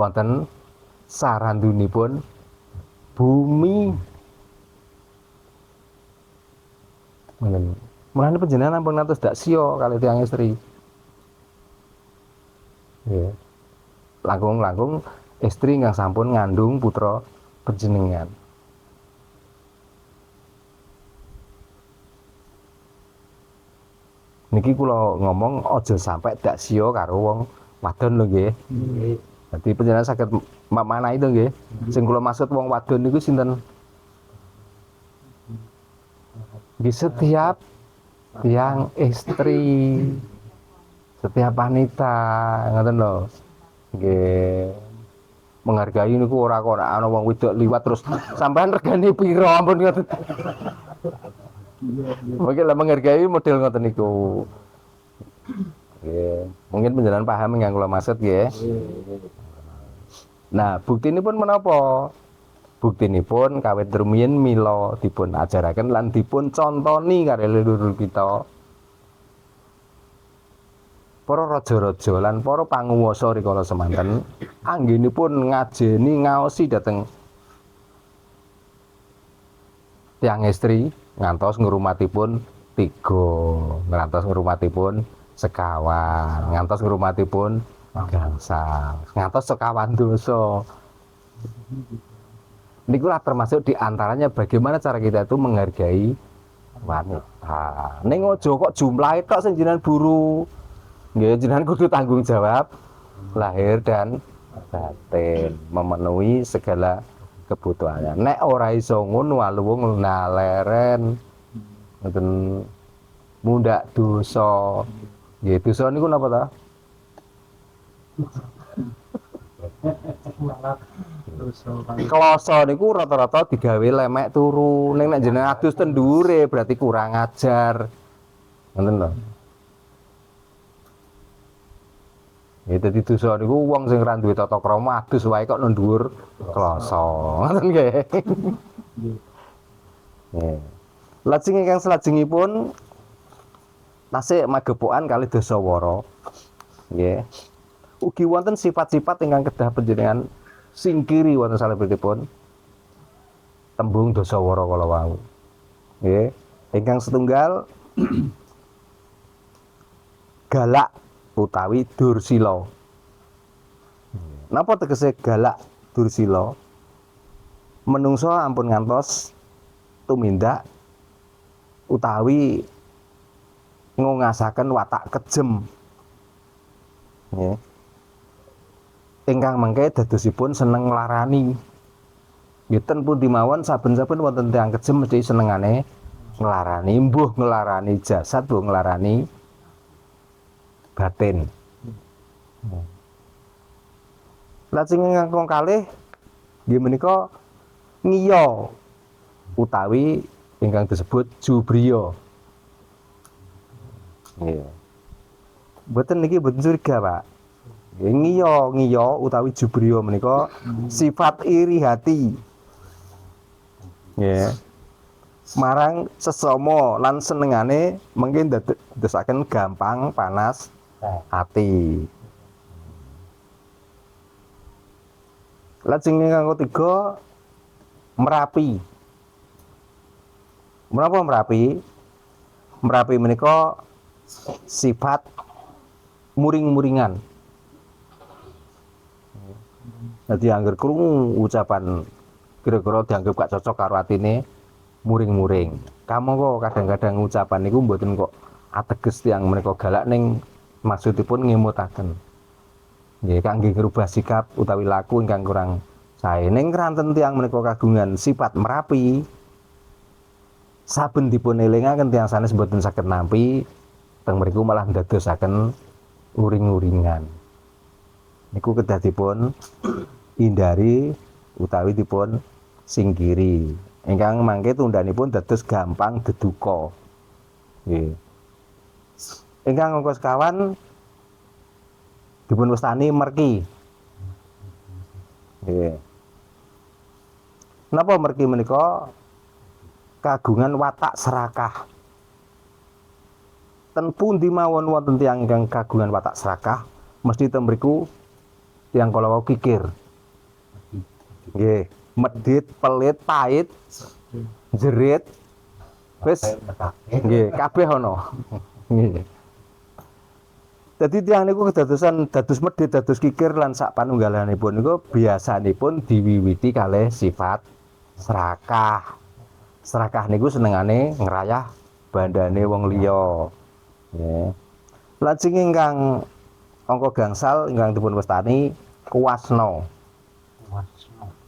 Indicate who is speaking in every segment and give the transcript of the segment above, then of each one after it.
Speaker 1: wonten sarandunipun bumi. Mulane panjenengan ampun ngantos dak sia kalih tiyang istri. Nggih. Langkung-langkung istri ingkang sampun ngandung putra panjenengan. Niki kula ngomong aja sampai dak sia karo wong wadon lho nggih. Nggih. Dadi panjenengan saged maknani to nggih. Sing kula maksud wong wadon niku sinten? Nggih setiap tiang istri, setiap wanita, ngoten lho. Nggih. Menghargai niku ora kok ana wong wedok liwat terus sampean regane pira ampun ngoten. Mungkin lah menghargai model ngoten niku. Nggih, mungkin panjenengan paham ingkang kula maksud nggih. Nah, buktinipun menapa? Buktinipun kawit rumiyin mila dipun ajaraken lan dipun contoni karo leluhur kita. Para raja-raja lan para panguwasa rikala semanten anggenipun ngajeni ngaosi dhateng tiyang istri ngantos ngrumatipun 3, ngantos ngrumatipun sekawan, ngantos ngrumatipun gangsal, ngantos sekawan dosa. Niku lah termasuk diantaranya bagaimana cara kita itu menghargai wanita. Ning aja kok jumlahe tok sing jenengan buru. Nggih, jenengan kudu tanggung jawab lahir dan batin, memenuhi segala kebutuhannya. Nek ora iso ngono aluwung naleren ngoten mundak dosa. Nggih, dosa niku napa ta? Kloso niku rata-rata digawe lemek turu. Ning nek jenengan adus tendure berarti kurang ajar. Ngoten lho. Ya dadi dosa niku wong sing ora duwe tata krama adus wae kok nang dhuwur kloso. Ngoten nggih. Nggih. Lajeng ingkang salajengipun tasih magepokan kalih Dasawara. Nggih. Ugi wonten sifat-sifat ingkang kedah panjenengan singkiri wonten salebetipun tembung Dasawara kala wau. Nggih. Ingkang setunggal galak utawi dursila. Napa tegese galak dursila? Menungso ampun ngantos tumindak utawi ngungasaken watak kejem. Nggih. Ingkang mengke dadosipun seneng nglarani. Ngeten pundi mawon saben-saben wonten tiyang kejem mesti senengane nglarani, mbuh nglarani jasad, mbuh nglarani batin. Lajeng ingkang kalih nggih menika ngiya utawi ingkang disebut jubriya. Nggih. Mboten niki mboten curiga, Pak. Ngiya utawi jubriya menika sifat iri hati. Nggih. Marang sesama lan senengane mungkin dadosaken gampang panas ati. Lajeng ingkang ketiga merapi. Menapa merapi? Merapi menika sifat muring-muringan. Dadi angger krungu ucapan kira-kira dianggep gak cocok karo atine muring-muring. Kamangka kadang-kadang ucapan niku mboten kok ateges tiyang menika galak ning maksudipun ngemutaken. Nggih kangge ngrubah sikap utawi laku ingkang kurang sae. Ning kranten tiyang menika kagungan sifat merapi. Saben dipun elingaken tiyang sanes mboten saged nampi teng mriku malah ndadosaken uring-uringan. Niku kedah dipun hindari utawi dipun singkiri. Ingkang mangke tundhanipun dados gampang deduka. Nggih. Ingkang angka sekawan dipun wastani merki. Nggih. Napa merki menika? Kagungan watak serakah. Ten pundi mawon wonten tiyang ingkang kagungan watak serakah, mesti ten mriku Tiyang kala wau kikir. Nggih, medhit, pelit, pahit, jerit. Wis nggih, kabeh ana. Nggih. Dadi tiyang niku kedadosan dados medhit, dados kikir lan sak panunggalanipun niku biasanipun diwiwiti kalih sifat serakah. Serakah niku senengane ngrayah bandane wong liya. Nggih. Lajeng ingkang angka gangsal ingkang dipun wastani kuwasna.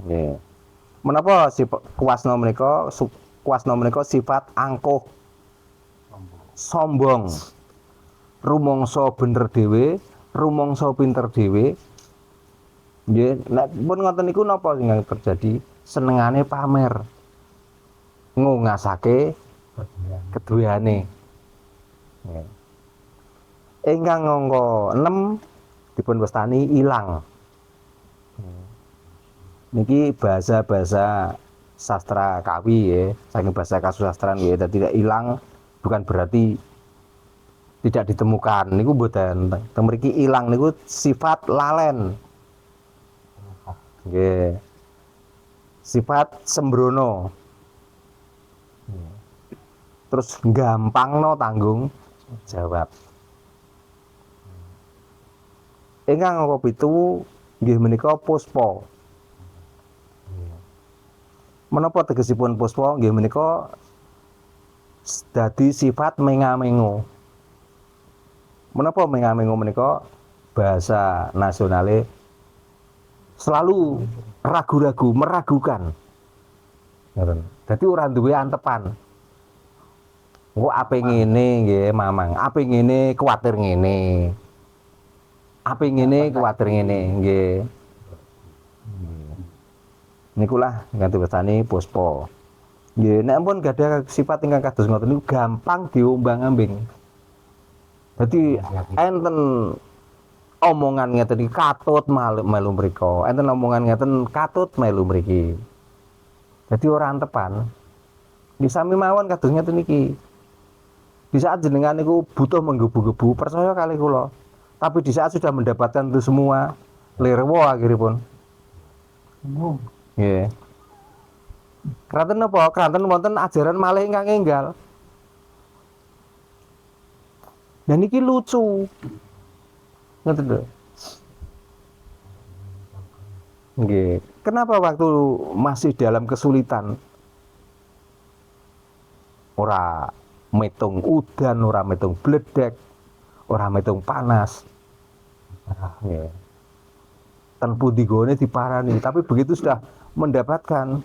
Speaker 1: Nggih. Menapa kuwasna menika? Kuwasna menika sifat angkuh, sombong. Rumangsa bener dhewe, rumangsa pinter dhewe. Nggih, nek pun ngoten niku napa sing terjadi? Senengane pamer. Ngungasake keduweane. Nggih. Ingkang angka 6 dipun wastani ilang. Niki bahasa-bahasa sastra kawi ya, saking bahasa kasusastran ya. Dadi ilang bukan berarti tidak ditemukan, niku mboten. Teng mriki ilang niku sifat lalen. Nggih. Sifat sembrono. Terus gampangno tanggung jawab. Ingkang angka 7 nggih menika puspa. Menapa tegesipun puspa? Nggih menika dadi sifat menga-mengo. Menapa menga-mengo menika bahasa nasionale selalu ragu-ragu, meragukan. Ngoten. Dadi ora duwe antepan. Engko ape ngene nggih, Mamang. Ape ngene kuwatir ngene. Ape ngene kuwatir ngene nggih. Nikulah ingkang diwastani puspa. Nggih, nek ampun gadah sifat ingkang kados ngoten niku gampang diombang-ambing. Dadi enten omongan ngeten iki katut melu mriko, enten omongan ngeten katut melu mriki. Dadi ora antepan. Nggih sami mawon kados ngeten iki. Di saat jenengan niku butuh menggebu-gebu, percaya kali kula. Tapi di saat sudah mendapatkan itu semua, lirwo akhiripun. Nggih. Kranten napa? Kranten wonten ajaran malih ingkang enggal. Dan niki lucu. Ngoten lho. Nggih. Kenapa waktu masih dalam kesulitan ora metung udan, ora metung bledek, ora metung panas. Nggih. Ten pundi gone diparani, tapi begitu sudah mendapatkan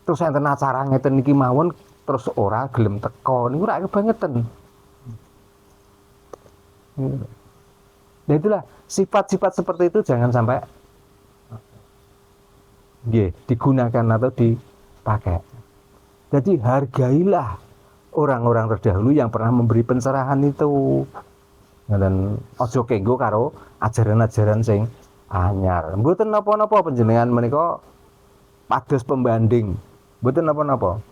Speaker 1: terus enten acara ngeten niki mawon terus ora gelem teko niku ora kebangetan. Nah itulah sifat-sifat seperti itu jangan sampai digunakan atau dipakai. Jadi hargailah orang-orang terdahulu yang pernah memberi pencerahan itu. Dan ojo kenggo karo ajaran-ajaran sing anyar. Mboten napa-napa panjenengan menika pados pembanding. Mboten napa-napa.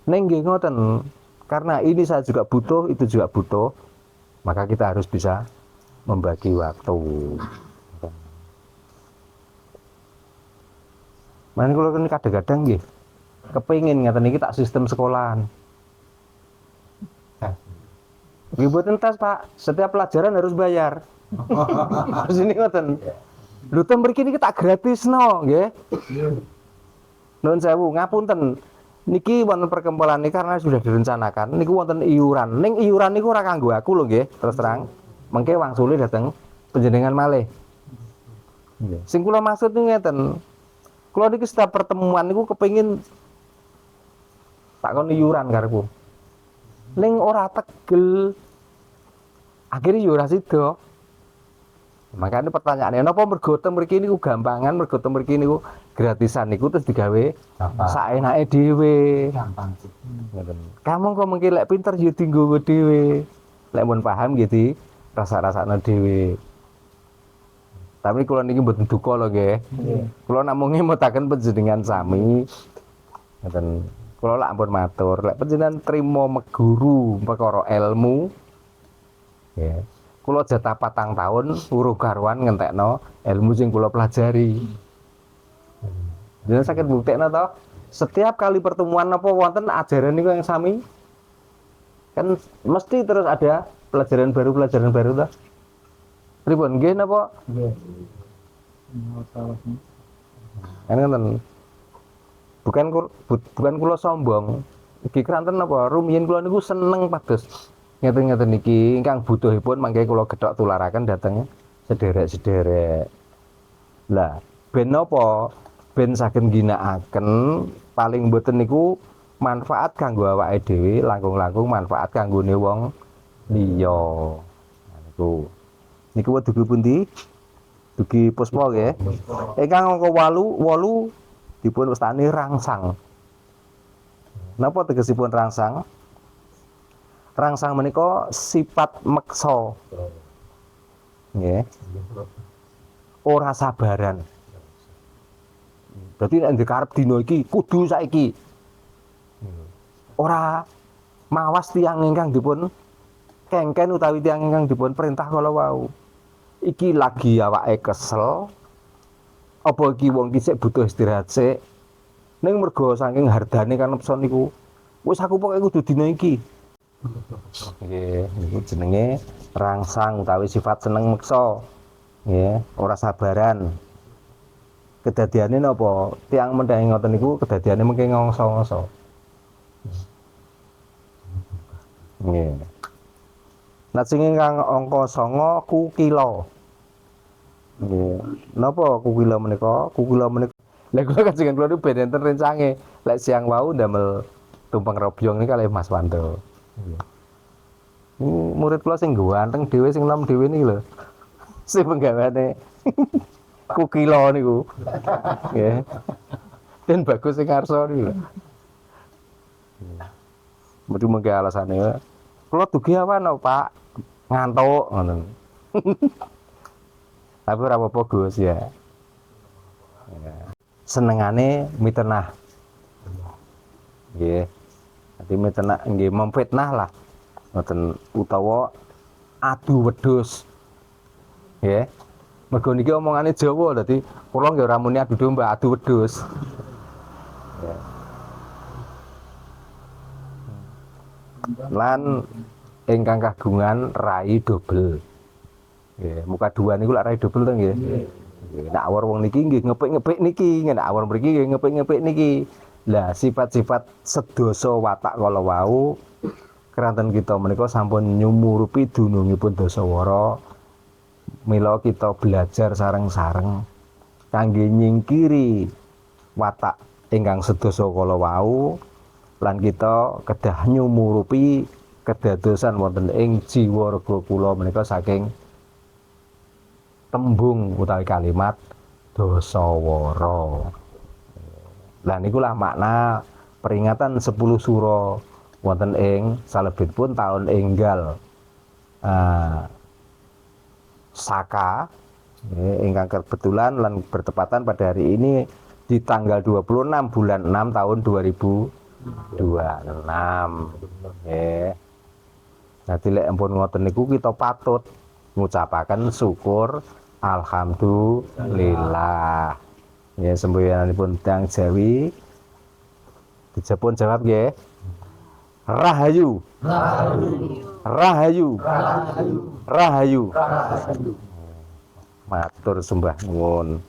Speaker 1: Ning nggih ngoten, karena ini saya juga butuh, itu juga butuh, maka kita harus bisa membagi waktu. Main kula kan kadang-kadang nggih kepengin ngeten iki tak sistem sekolahan. Nggih mboten tes, Pak. Setiap pelajaran harus bayar. Terus ini ngoten. Lho ten mriki niki tak gratisno, nggih. Nuwun sewu, ngapunten. Niki wonten perkempulan niki karena sudah direncanakan niku wonten iuran. Ning iuran niku ora kanggo aku lho nggih, terus terang. Mengke wangsule dateng panjenengan malih. Nggih. Sing kula maksud niku ngeten. Kula niki setiap pertemuan niku kepengin takon iuran karepku. Ning ora tegel. Akhire yo ora sida. Makanya pertanyaannya, napa mergo teng mriki niku gampangan, mergo teng mriki niku gratisan niku terus digawe saenake dhewe. Gampang. Ngoten. Kamu kok mengki lek pinter ya dienggo dhewe. Lek mun paham nggih di rasa-rasane dhewe. Tapi kula niki mboten duka lho nggih. Kula namung ngemutaken panjenengan sami. Ngoten. Kula lak ampun matur, lek panjenengan trima meguru perkara ilmu, nggih. kula jatah 4 tahun uruh karuan ngentekno ilmu sing kula pelajari. Jenengan saged buktekno to, setiap kali pertemuan apa wonten ajaran niku yang sami kan mesti terus ada pelajaran baru toh. Pripun nggih napa?
Speaker 2: Nggih. Masalahnya.
Speaker 1: Kan ngoten. Bukan kula sombong. Iki kranten napa rumiyin kula niku seneng pados ngeten-ngeten niki ingkang butuhipun mangke kula gethok tularaken dhateng sederek-sederek. Lah, ben napa? Ben saged ngginakaken paling mboten niku manfaat kanggo awake dhewe, langkung-langkung manfaat kanggone wong liya. Nah niku. Niku dugi pundi? Dugi Puspa nggih. Ingkang angka 8 dipun wastani rangsang. Napa tegesipun rangsang? Rangsang menika sifat meksa. Nggih. Ora sabaran. Dadi nek dikarep dina iki kudu saiki. Ora mawas tiyang ingkang dipun kengken utawi tiyang ingkang dipun perintah kala wau. Iki lagi awake kesel. Apa iki wong iki sik butuh istirahat sik. Ning mergo saking hardane kanepson niku wis aku pokoke kudu dina iki. Nggih, niku jenenge rangsang utawi sifat seneng meksa. Nggih, ora sabaran. Kedadiane napa? Tiang mendhae ngoten niku kedadiane mengke ngongso-ngongso. Nggih. Lajeng ingkang angka 9 kukila. Nggih. Napa kukila menika? Kukila menika lha kula kajengan kula niku ben enten rencange. Lek siang wau ndamel tumpeng robyong niki kalih Mas Wanto. Nggih. Murid kula sing ganteng dhewe sing nom dhewe niki lho. Sing penggaweane kukila niku. Nggih. Den bagus sing ngarsa niku lho. Mesti mengke alasane. Kula dugi awan Pak, ngantuk ngoten. Tapi ora apa-apa Gus ya. Senengane mitenah. Nggih. Dadi mitenah nggih memfitnah lah. Ngoten utawa adu wedhus. Nggih. Mergo niki omongane Jawa dadi kula nggih ora muni adu domba, adu wedhus. Lan ingkang kagungan rai dobel. Nggih, muka dua niku lak rai dobel to nggih. Nggih, nek awor wong niki nggih ngepik-ngepik niki, nek awor mriki nggih ngepik-ngepik niki. Lah sifat-sifat sedasa watak kala wau keranten kita menika sampun nyumurupi dunungipun Dasawara. Mila kita belajar sareng-sareng kangge nyingkiri watak ingkang sedasa kala wau lan kita kedah nyumurupi kedadosan wonten ing jiwa raga kula menika saking tembung utawi kalimat Dasawara. Lah niku lah makna peringatan 10 sura wonten ing salebetipun taun enggal Saka ingkang kebetulan lan bertepatan pada hari ini di tanggal 26 bulan 6 tahun 2026. Nggih. Dadi lek ampun ngoten niku kita patut ngucapaken syukur alhamdulillah. Ya semboyanipun tiyang Jawi dijapun jawab nggih. Rahayu. Rahayu. Rahayu. Rahayu. Matur sembah nuwun.